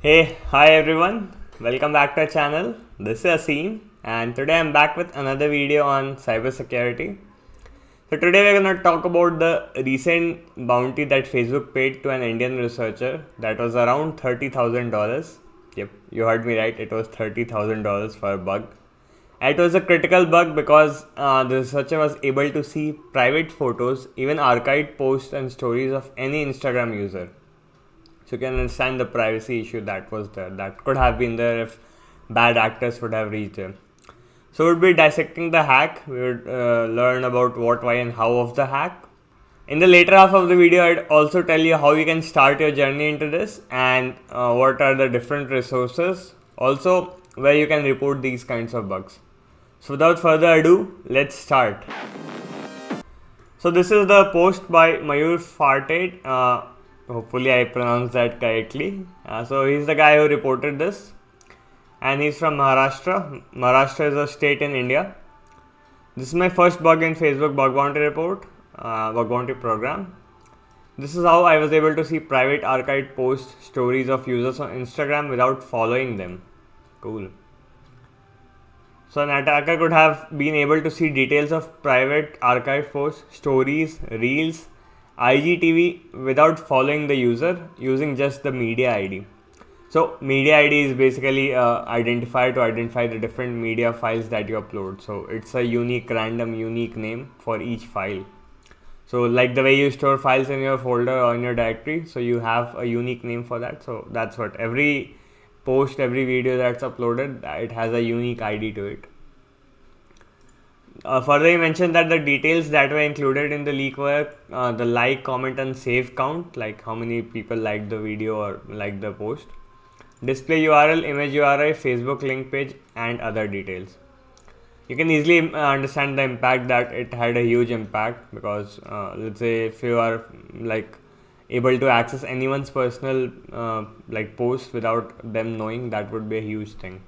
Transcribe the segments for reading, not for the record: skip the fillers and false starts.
Hi everyone, welcome back to our channel. This is Aseem and today I'm back with another video on cybersecurity. So today we're going to talk about the recent bounty that Facebook paid to an Indian researcher that was around $30,000. Yep, you heard me right, it was $30,000 for a bug. It was a critical bug because the researcher was able to see private photos, even archived posts and stories of any Instagram user. So you can understand the privacy issue that was there, that could have been there if bad actors would have reached it. So we'll be dissecting the hack. We would learn about what, why and how of the hack. In the later half of the video, I'd also tell you how you can start your journey into this and what are the different resources, also where you can report these kinds of bugs. So without further ado, let's start. So this is the post by Mayur Farted. Hopefully I pronounced that correctly. So he's the guy who reported this and he's from Maharashtra. Maharashtra is a state in India. This is my first bug in Facebook bug bounty report, bug bounty program. This is how I was able to see private archived post stories of users on Instagram without following them. Cool. So an attacker could have been able to see details of private archived posts, stories, reels, IGTV without following the user using just the media ID. So media ID is basically identifier to identify the different media files that you upload. So it's a unique name for each file. So like the way you store files in your folder or in your directory, so you have a unique name for that. So that's what every post, every video that's uploaded, it has a unique ID to it. Further, he mentioned that the details that were included in the leak were the like, comment and save count, like how many people liked the video or liked the post, display URL, image URI, Facebook link page and other details. You can easily understand the impact that it had a huge impact because let's say if you are like able to access anyone's personal like posts without them knowing, that would be a huge thing.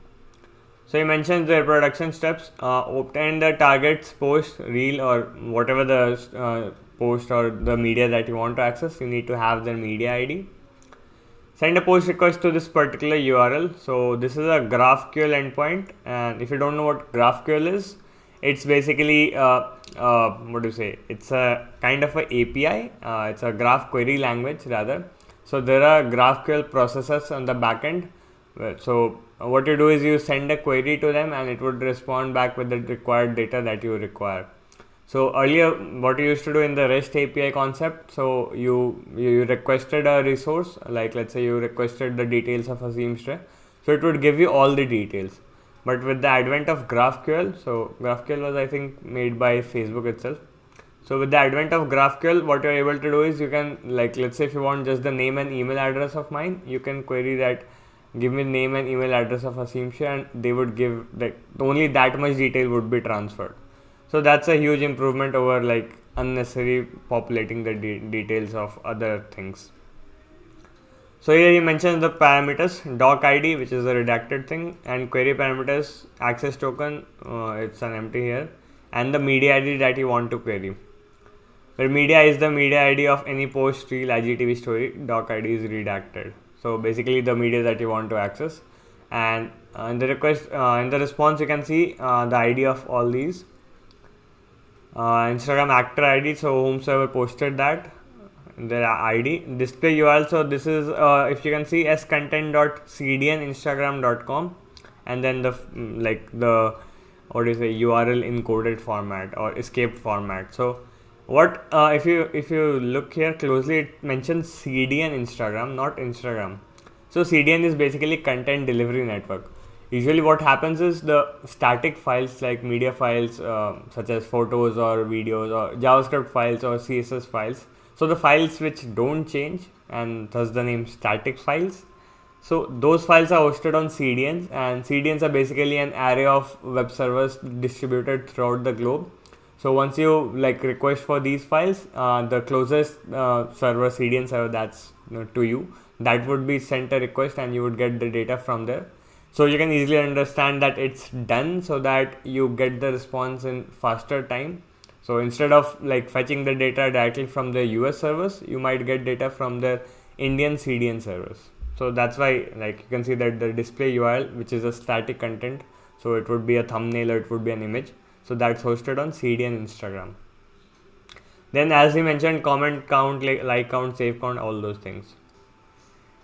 So he mentions the reproduction steps. Obtain the target's post, reel or whatever the post or the media that you want to access. You need to have their media ID. Send a post request to this particular URL. So this is a GraphQL endpoint, and if you don't know what GraphQL is, it's basically what do you say? It's a kind of a API. It's a graph query language rather. So there are GraphQL processors on the backend. So what you do is you send a query to them and it would respond back with the required data that you require. So earlier what you used to do in the REST API concept, so you requested a resource, like let's say you requested the details of a Seamster, so it would give you all the details. But with the advent of GraphQL, so GraphQL was I think made by Facebook itself. So with the advent of GraphQL, what you're able to do is you can, like let's say if you want just the name and email address of mine, you can query that give me name and email address of Aseemsha and they would give like only that much detail would be transferred. So that's a huge improvement over like unnecessary populating the details of other things. So here he mentions the parameters, doc ID which is a redacted thing, and query parameters, access token, it's an empty here, and the media ID that you want to query. Where media is the media ID of any post, reel, IGTV story, doc ID is redacted. So basically the media that you want to access, and in the request, in the response you can see the ID of all these. Instagram actor ID, so whomsoever posted that, their ID, display URL, so this is if you can see scontent.cdninstagram.com, and then the like the what do you say URL encoded format or escaped format. So what if you look here closely, it mentions CDN Instagram, not Instagram. So CDN is basically content delivery network. Usually what happens is the static files like media files such as photos or videos or JavaScript files or CSS files. So the files which don't change, and thus the name static files. So those files are hosted on CDNs, and CDNs are basically an array of web servers distributed throughout the globe. So once you like request for these files, the closest server CDN server that's to you, that would be sent a request and you would get the data from there. So you can easily understand that it's done so that you get the response in faster time. So instead of like fetching the data directly from the US servers, you might get data from the Indian CDN servers. So that's why, like, you can see that the display URL, which is a static content, so it would be a thumbnail or it would be an image, so that's hosted on CD and Instagram. Then, as he mentioned, comment count, like count, save count, all those things.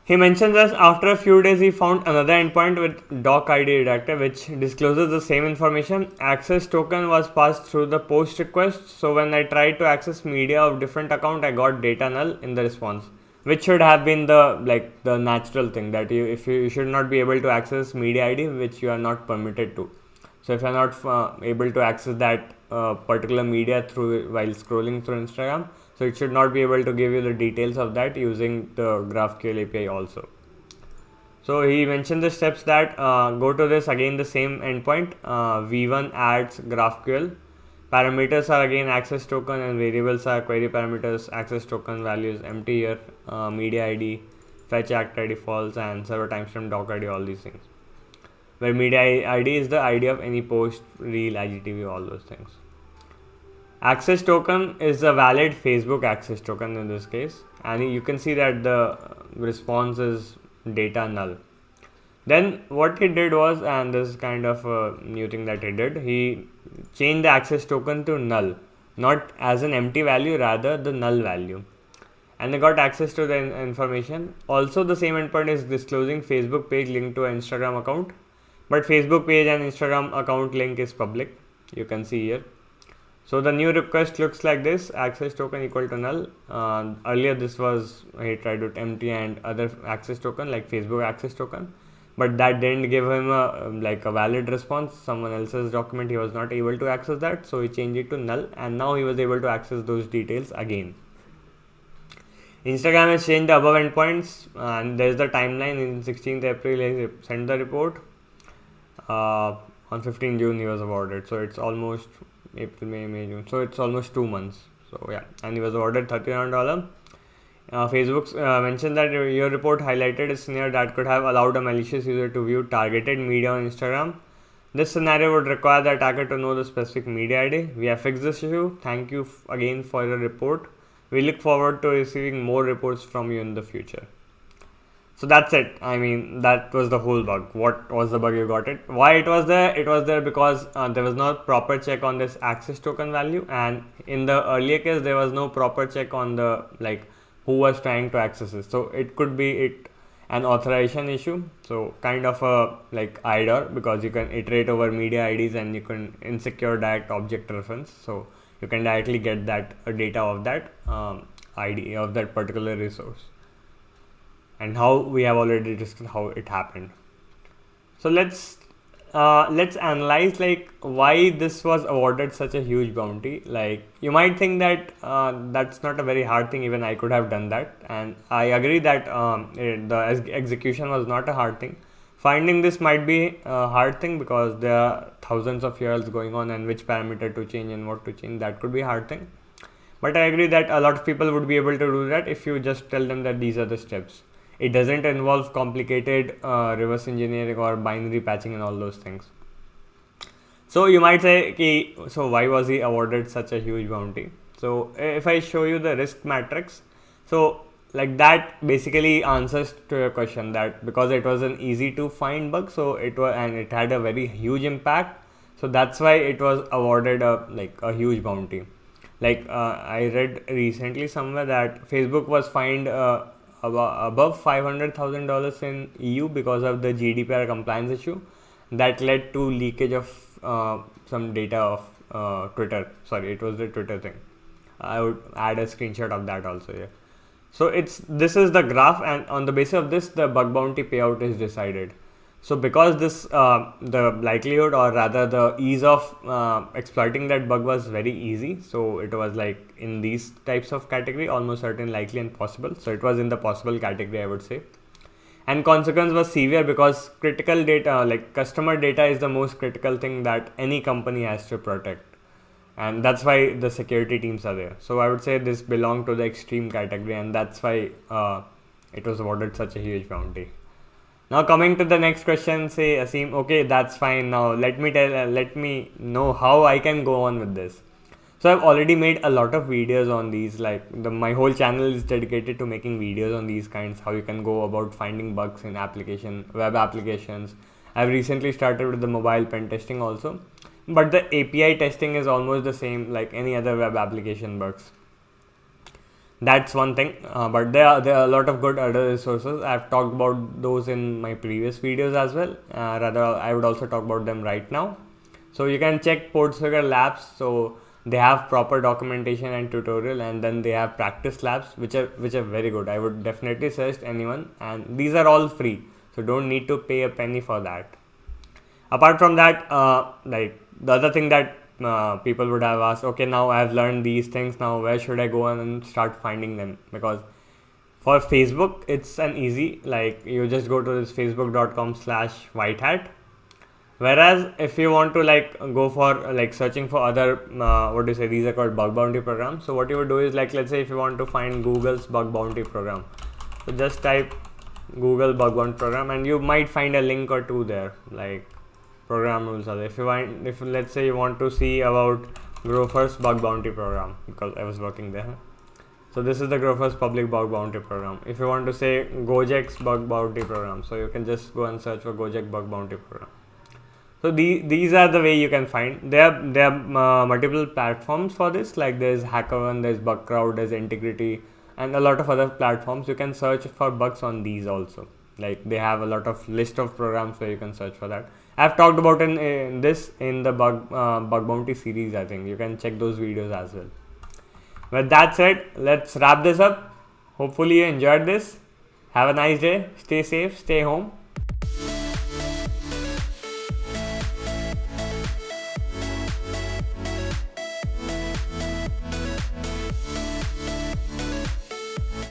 He mentions that after a few days he found another endpoint with doc ID redactor which discloses the same information. Access token was passed through the post request, so when I tried to access media of different account, I got data null in the response, which should have been the natural thing, that you should not be able to access media ID which you are not permitted to. So if you are not able to access that particular media while scrolling through Instagram, so it should not be able to give you the details of that using the GraphQL API also. So he mentioned the steps that go to this, again the same endpoint, v1 adds GraphQL. Parameters are again access token and variables are query parameters, access token values, empty here, media ID, fetch act ID false, and server timestamp doc ID, all these things. Where media ID is the ID of any post, reel, IGTV, all those things. Access token is a valid Facebook access token in this case, and you can see that the response is data null. Then what he did was, and this is kind of a new thing that he did, he changed the access token to null, not as an empty value, rather the null value. And they got access to the information. Also, the same endpoint is disclosing Facebook page linked to an Instagram account, but Facebook page and Instagram account link is public. You can see here. So the new request looks like this: access token equal to null. Earlier this was, he tried with empty and other access token like Facebook access token, but that didn't give him a valid response. Someone else's document, he was not able to access that, so he changed it to null, and now he was able to access those details again. Instagram has changed the above endpoints, and there's the timeline. In 16th April he sent the report. On 15th June he was awarded, so it's almost April, May, June. So it's almost 2 months. So yeah, and he was awarded $39. Facebook mentioned that your report highlighted a scenario that could have allowed a malicious user to view targeted media on Instagram. This scenario would require the attacker to know the specific media ID. We have fixed this issue. Thank you again for your report. We look forward to receiving more reports from you in the future. So that's it. I mean, that was the whole bug. What was the bug you got it? Why it was there? It was there because there was no proper check on this access token value, and in the earlier case there was no proper check on the who was trying to access it. So it could be an authorization issue. So kind of a IDOR, because you can iterate over media IDs and you can insecure direct object reference. So you can directly get that data of that ID of that particular resource. And how we have already discussed how it happened. So let's analyze why this was awarded such a huge bounty. You might think that that's not a very hard thing. Even I could have done that, and I agree that the execution was not a hard thing. Finding this might be a hard thing because there are thousands of URLs going on, and which parameter to change and what to change, that could be a hard thing. But I agree that a lot of people would be able to do that if you just tell them that these are the steps. It doesn't involve complicated reverse engineering or binary patching and all those things. So you might say, so why was he awarded such a huge bounty? So if I show you the risk matrix, so that basically answers to your question, that because it was an easy to find bug, so it was, and it had a very huge impact, so that's why it was awarded a huge bounty. I read recently somewhere that Facebook was fined above $500,000 in EU because of the GDPR compliance issue that led to leakage of some data of Twitter. Sorry, it was the Twitter thing. I would add a screenshot of that also here. So this is the graph, and on the basis of this, the bug bounty payout is decided. So because this the likelihood, or rather the ease of exploiting that bug was very easy, so it was in these types of category, almost certain, likely, and possible. So it was in the possible category, I would say. And consequence was severe because critical data, customer data, is the most critical thing that any company has to protect, and that's why the security teams are there. So I would say this belonged to the extreme category, and that's why it was awarded such a huge bounty. Now coming to the next question, say Asim, okay, that's fine. Now let me know how I can go on with this. So I've already made a lot of videos on these, like my whole channel is dedicated to making videos on these kinds, how you can go about finding bugs in web applications. I've recently started with the mobile pen testing also, but the API testing is almost the same like any other web application bugs. That's one thing, but there are a lot of good other resources. I've talked about those in my previous videos as well. Rather, I would also talk about them right now. So you can check Portsugar Labs. So they have proper documentation and tutorial, and then they have practice labs, which are very good. I would definitely suggest anyone, and these are all free, so don't need to pay a penny for that. Apart from that, like the other thing that people would have asked, okay, now I've learned these things, now where should I go and start finding them? Because for Facebook, it's an easy, like you just go to this facebook.com/whitehat. Whereas if you want to like go for like searching for other, these are called bug bounty programs. So what you would do is, like, let's say if you want to find Google's bug bounty program, so just type Google bug bounty program and you might find a link or two there, like program rules are there. If let's say you want to see about Grofers bug bounty program, because I was working there. So this is the Grofers public bug bounty program. If you want to say Gojek's bug bounty program, so you can just go and search for Gojek bug bounty program. So these are the way you can find. There are multiple platforms for this, like there's HackerOne, there's Bugcrowd, there's Integrity, and a lot of other platforms. You can search for bugs on these also. Like they have a lot of list of programs where you can search for that. I've talked about in the bug bounty series. I think you can check those videos as well. With that said, let's wrap this up. Hopefully you enjoyed this. Have a nice day. Stay safe. Stay home.